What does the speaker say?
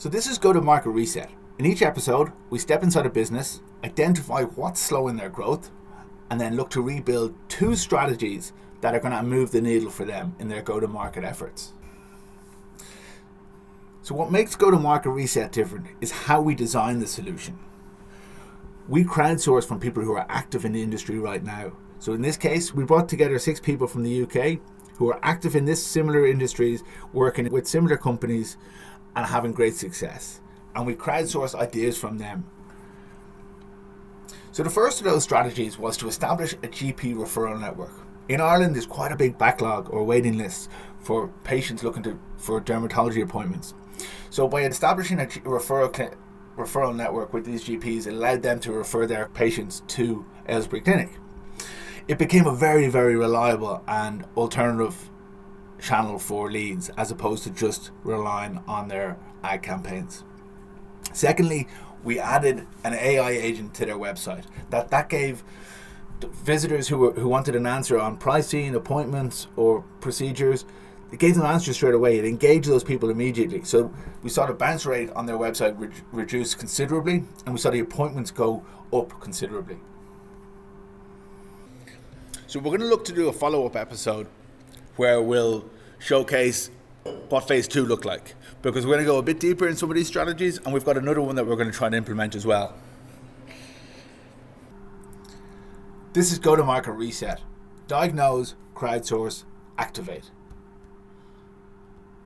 So this is Go-to-Market Reset. In each episode, we step inside a business, identify what's slowing their growth, and then look to rebuild 2 strategies that are going to move the needle for them in their go-to-market efforts. So what makes Go-to-Market Reset different is how we design the solution. We crowdsource from people who are active in the industry right now. So in this case, we brought together 6 people from the UK who are active in this similar industries, working with similar companies and having great success. And we crowdsource ideas from them. So the first of those strategies was to establish a GP referral network. In Ireland, there's quite a big backlog or waiting list for patients looking for dermatology appointments. So by establishing a referral network with these GPs, it allowed them to refer their patients to Aylesbury Clinic. It became a very, very reliable and alternative channel for leads, as opposed to just relying on their ad campaigns. Secondly, we added an AI agent to their website. That gave visitors who wanted an answer on pricing, appointments, or procedures, it gave them answers straight away. It engaged those people immediately. So we saw the bounce rate on their website reduce considerably, and we saw the appointments go up considerably. So we're going to look to do a follow-up episode where we'll showcase what phase 2 looked like, because we're going to go a bit deeper in some of these strategies, and we've got another one that we're going to try and implement as well. This is Go-to-Market Reset. Diagnose, crowdsource, activate.